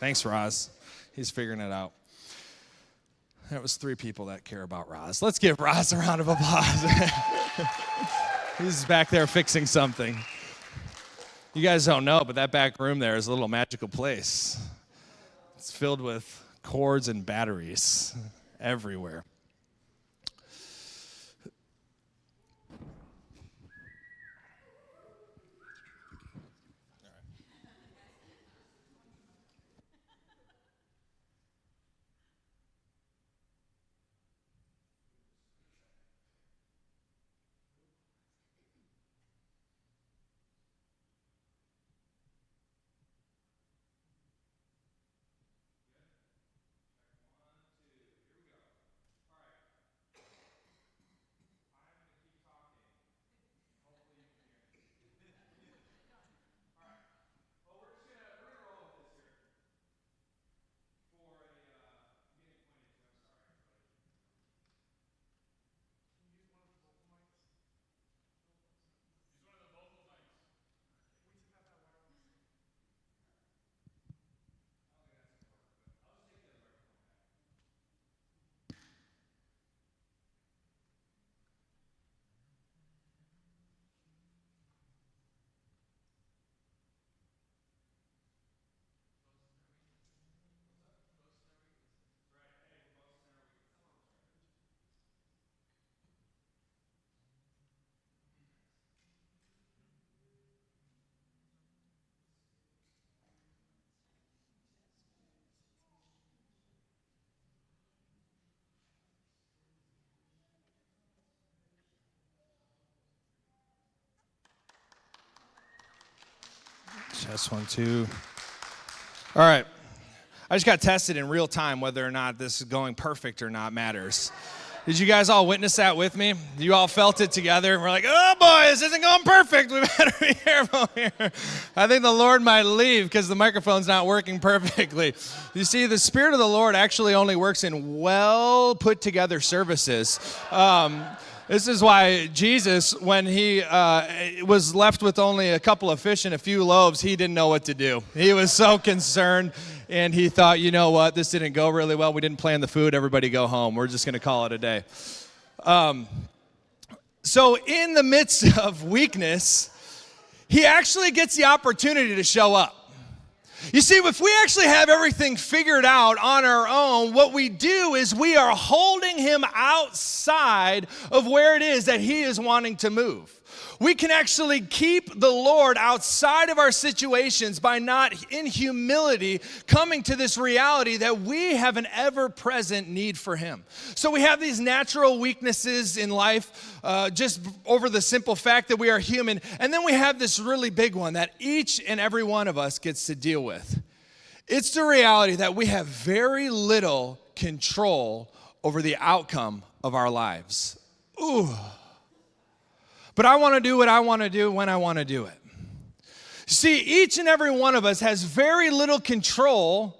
Thanks, Roz. He's figuring it out. That was 3 people that care about Roz. Let's give Roz a round of applause. He's back there fixing something. You guys don't know, but that back room there is a little magical place. It's filled with cords and batteries everywhere. Test 1, 2. All right. I just got tested in real time whether or not this is going perfect or not matters. Did you guys all witness that with me? You all felt it together and we're like, oh boy, this isn't going perfect. We better be careful here. I think the Lord might leave because the microphone's not working perfectly. You see, the Spirit of the Lord actually only works in well put together services. This is why Jesus, when he was left with only a couple of fish and a few loaves, he didn't know what to do. He was so concerned, and he thought, you know what, this didn't go really well. We didn't plan the food. Everybody go home. We're just going to call it a day. So in the midst of weakness, he actually gets the opportunity to show up. You see, if we actually have everything figured out on our own, what we do is we are holding him outside of where it is that he is wanting to move. We can actually keep the Lord outside of our situations by not, in humility, coming to this reality that we have an ever-present need for him. So we have these natural weaknesses in life, just over the simple fact that we are human. And then we have this really big one that each and every one of us gets to deal with. It's the reality that we have very little control over the outcome of our lives. Ooh. But I want to do what I want to do when I want to do it. See, each and every one of us has very little control,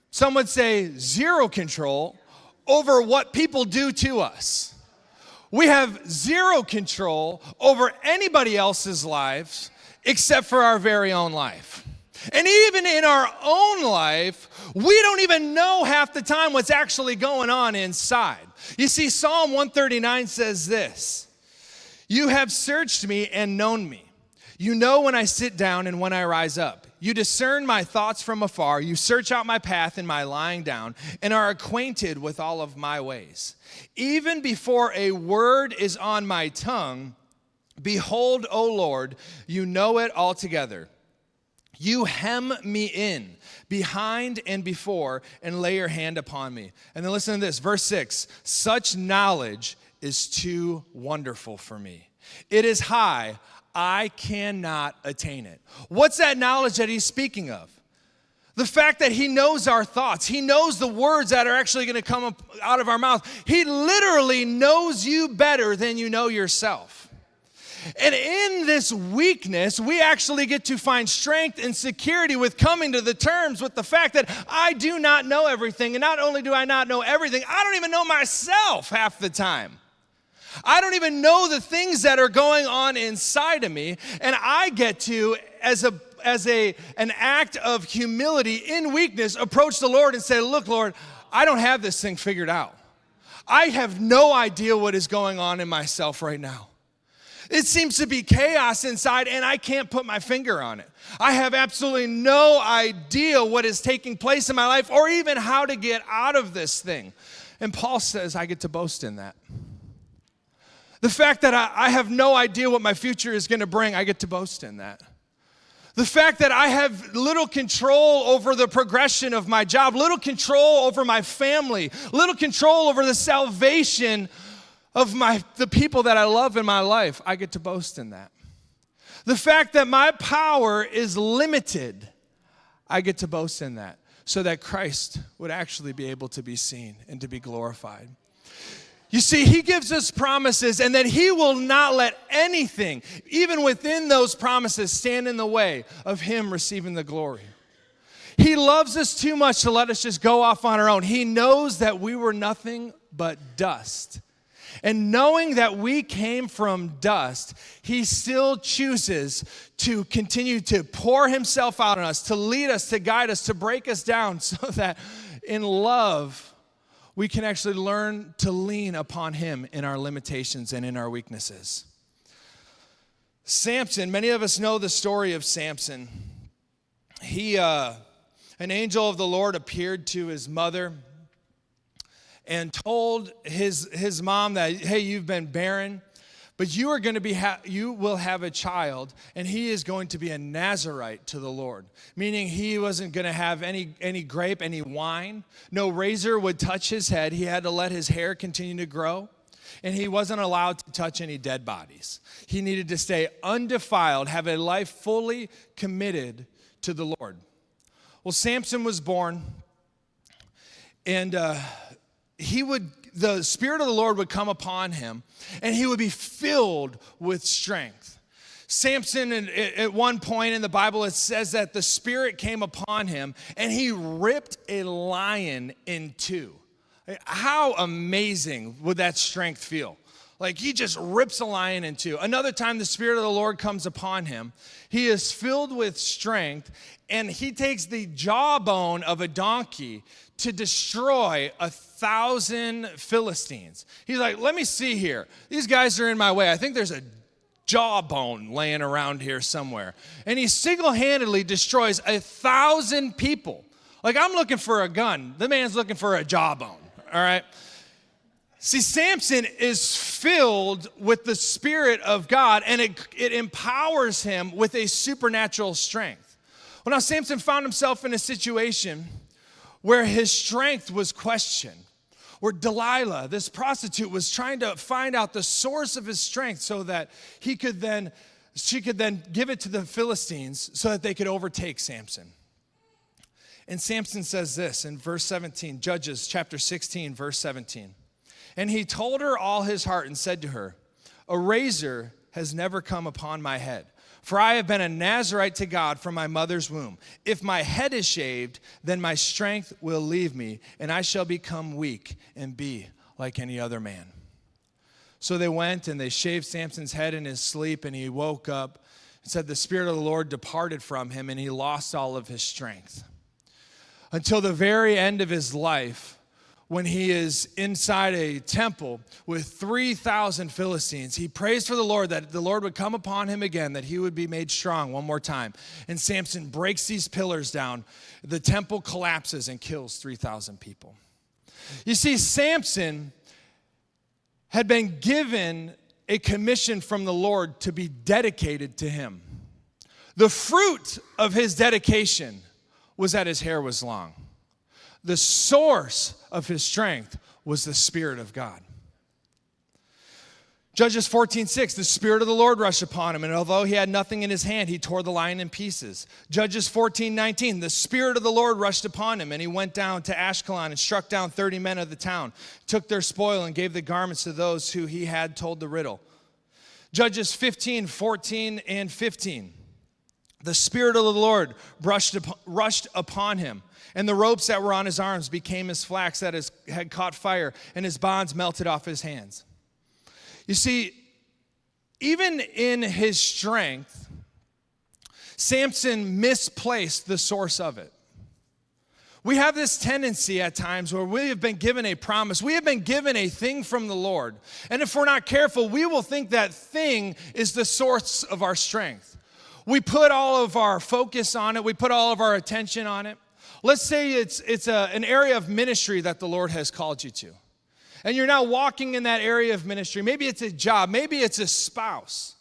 some would say zero control, over what people do to us. We have zero control over anybody else's lives except for our very own life. And even in our own life, we don't even know half the time what's actually going on inside. You see, Psalm 139 says this. You have searched me and known me. You know when I sit down and when I rise up. You discern my thoughts from afar. You search out my path and my lying down and are acquainted with all of my ways. Even before a word is on my tongue, behold, O Lord, you know it altogether. You hem me in, behind and before, and lay your hand upon me. And then listen to this, verse 6. Such knowledge is too wonderful for me. It is high, I cannot attain it. What's that knowledge that he's speaking of? The fact that he knows our thoughts. He knows the words that are actually going to come up out of our mouth. He literally knows you better than you know yourself. And in this weakness, we actually get to find strength and security with coming to the terms with the fact that I do not know everything. And not only do I not know everything, I don't even know myself half the time. I don't even know the things that are going on inside of me, and I get to, as a an act of humility in weakness, approach the Lord and say, look, Lord, I don't have this thing figured out. I have no idea what is going on in myself right now. It seems to be chaos inside, and I can't put my finger on it. I have absolutely no idea what is taking place in my life or even how to get out of this thing. And Paul says, I get to boast in that. The fact that I have no idea what my future is going to bring, I get to boast in that. The fact that I have little control over the progression of my job, little control over my family, little control over the salvation of the people that I love in my life, I get to boast in that. The fact that my power is limited, I get to boast in that, so that Christ would actually be able to be seen and to be glorified. You see, he gives us promises, and then he will not let anything, even within those promises, stand in the way of him receiving the glory. He loves us too much to let us just go off on our own. He knows that we were nothing but dust. And knowing that we came from dust, he still chooses to continue to pour himself out on us, to lead us, to guide us, to break us down, so that in love, we can actually learn to lean upon him in our limitations and in our weaknesses. Samson, many of us know the story of Samson. An angel of the Lord appeared to his mother and told his mom that, hey, you've been barren, but you are going to you will have a child, and he is going to be a Nazirite to the Lord. Meaning he wasn't going to have any grape, any wine. No razor would touch his head. He had to let his hair continue to grow, and he wasn't allowed to touch any dead bodies. He needed to stay undefiled, have a life fully committed to the Lord. Well, Samson was born, and the Spirit of the Lord would come upon him, and he would be filled with strength. Samson, at one point in the Bible, it says that the Spirit came upon him, and he ripped a lion in two. How amazing would that strength feel? Like, he just rips a lion in two. Another time the Spirit of the Lord comes upon him, he is filled with strength, and he takes the jawbone of a donkey to destroy 1,000 Philistines. He's like, let me see here. These guys are in my way. I think there's a jawbone laying around here somewhere. And he single-handedly destroys 1,000 people. Like, I'm looking for a gun. The man's looking for a jawbone, all right? See, Samson is filled with the Spirit of God, and it empowers him with a supernatural strength. Well, now Samson found himself in a situation where his strength was questioned, where Delilah, this prostitute, was trying to find out the source of his strength so that she could then give it to the Philistines so that they could overtake Samson. And Samson says this in verse 17, Judges chapter 16, verse 17. And he told her all his heart and said to her, a razor has never come upon my head, for I have been a Nazirite to God from my mother's womb. If my head is shaved, then my strength will leave me, and I shall become weak and be like any other man. So they went and they shaved Samson's head in his sleep, and he woke up and said the Spirit of the Lord departed from him, and he lost all of his strength. Until the very end of his life, when he is inside a temple with 3,000 Philistines, he prays for the Lord that the Lord would come upon him again, that he would be made strong one more time. And Samson breaks these pillars down. The temple collapses and kills 3,000 people. You see, Samson had been given a commission from the Lord to be dedicated to him. The fruit of his dedication was that his hair was long. The source of his strength was the Spirit of God. Judges 14:6, the Spirit of the Lord rushed upon him, and although he had nothing in his hand, he tore the lion in pieces. Judges 14:19, the Spirit of the Lord rushed upon him, and he went down to Ashkelon and struck down 30 men of the town, took their spoil, and gave the garments to those who he had told the riddle. Judges 15:14 and 15, the Spirit of the Lord rushed upon him, and the ropes that were on his arms became as flax that had caught fire, and his bonds melted off his hands. You see, even in his strength, Samson misplaced the source of it. We have this tendency at times where we have been given a promise. We have been given a thing from the Lord. And if we're not careful, we will think that thing is the source of our strength. We put all of our focus on it. We put all of our attention on it. Let's say it's an area of ministry that the Lord has called you to. And you're now walking in that area of ministry. Maybe it's a job. Maybe it's a spouse.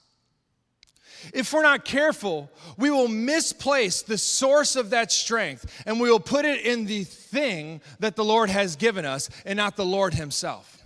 If we're not careful, we will misplace the source of that strength and we will put it in the thing that the Lord has given us and not the Lord himself.